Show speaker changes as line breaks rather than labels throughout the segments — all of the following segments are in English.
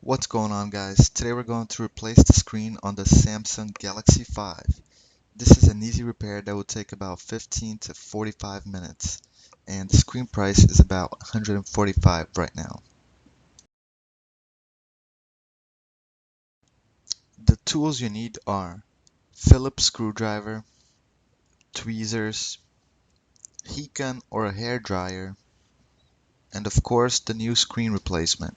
What's going on, guys? Today we're going to replace the screen on the Samsung Galaxy 5. This is an easy repair that will take about 15 to 45 minutes, and the screen price is about $145 right now. The tools you need are Phillips Screwdriver, Tweezers, heat gun or a hairdryer, and of course the new screen replacement.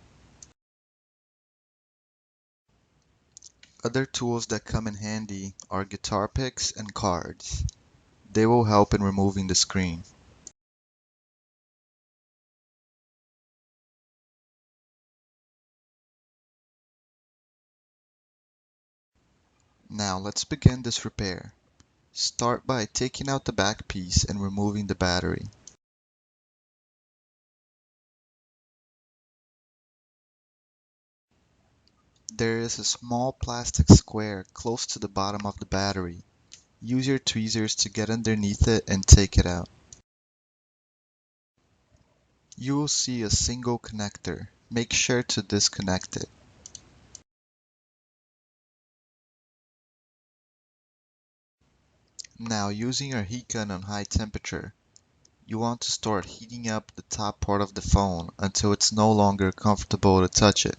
Other tools that come in handy are guitar picks and cards. They will help in removing the screen. Now let's begin this repair. Start by taking out the back piece and removing the battery. There is a small plastic square close to the bottom of the battery. Use your tweezers to get underneath it and take it out. You will see a single connector. Make sure to disconnect it. Now, using your heat gun on high temperature, you want to start heating up the top part of the phone until it's no longer comfortable to touch it.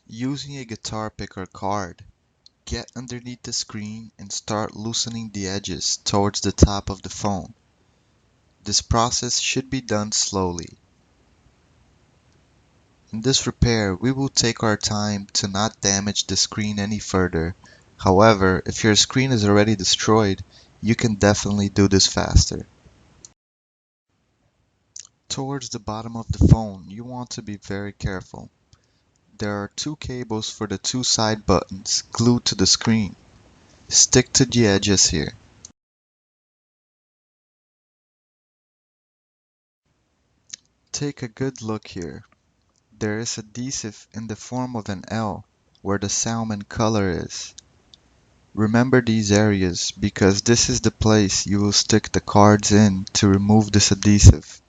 Using a guitar pick or card, get underneath the screen and start loosening the edges towards the top of the phone. This process should be done slowly. In this repair, we will take our time to not damage the screen any further. However, if your screen is already destroyed, you can definitely do this faster. Towards the bottom of the phone, you want to be very careful. There are two cables for the two side buttons glued to the screen. Stick to the edges here. Take a good look here. There is adhesive in the form of an L where the salmon color is. Remember these areas because this is the place you will stick the cards in to remove this adhesive.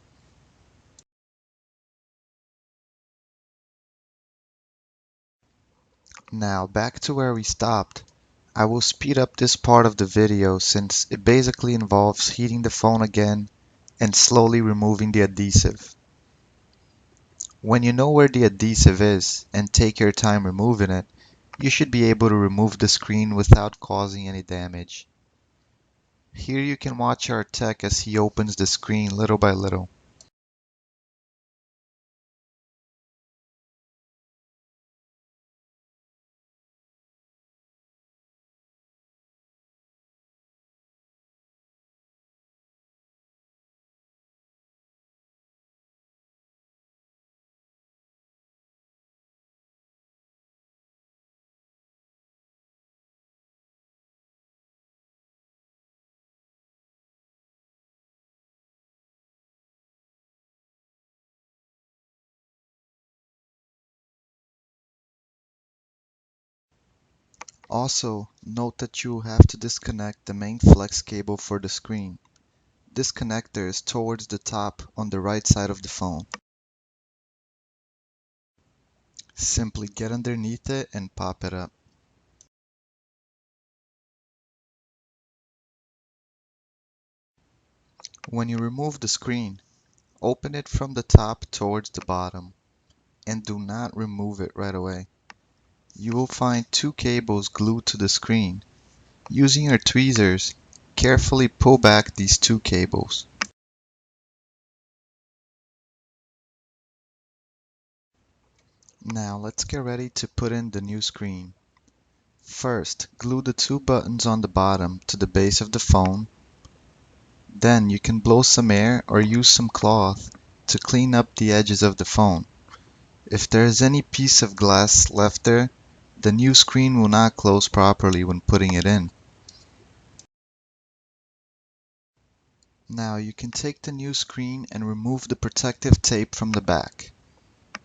Now back to where we stopped. I will speed up this part of the video since it basically involves heating the phone again and slowly removing the adhesive. When you know where the adhesive is and take your time removing it, you should be able to remove the screen without causing any damage. Here you can watch our tech as he opens the screen little by little. Also, note that you will have to disconnect the main flex cable for the screen. This connector is towards the top on the right side of the phone. Simply get underneath it and pop it up. When you remove the screen, open it from the top towards the bottom and do not remove it right away. You will find two cables glued to the screen. Using your tweezers, carefully pull back these two cables. Now let's get ready to put in the new screen. First, glue the two buttons on the bottom to the base of the phone. Then you can blow some air or use some cloth to clean up the edges of the phone. If there is any piece of glass left there, the new screen will not close properly when putting it in. Now you can take the new screen and remove the protective tape from the back.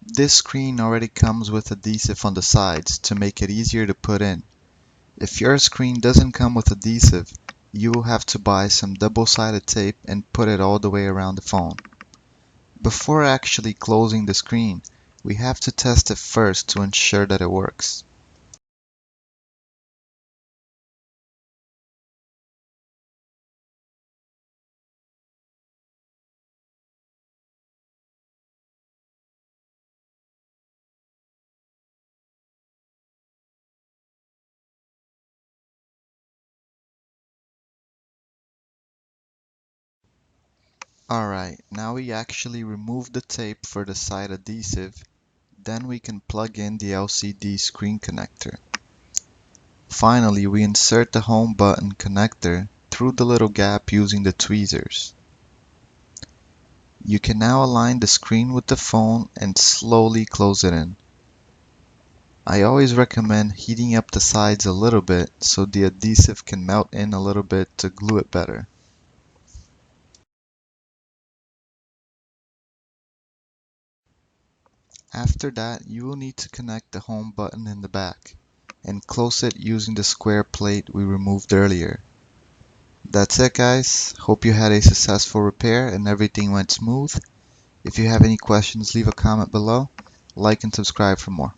This screen already comes with adhesive on the sides to make it easier to put in. If your screen doesn't come with adhesive, you will have to buy some double-sided tape and put it all the way around the phone. Before actually closing the screen, we have to test it first to ensure that it works. Alright, now we actually remove the tape for the side adhesive, then we can plug in the LCD screen connector. Finally, we insert the home button connector through the little gap using the tweezers. You can now align the screen with the phone and slowly close it in. I always recommend heating up the sides a little bit so the adhesive can melt in a little bit to glue it better. After that, you will need to connect the home button in the back and close it using the square plate we removed earlier. That's it, guys. Hope you had a successful repair and everything went smooth. If you have any questions, leave a comment below. Like and subscribe for more.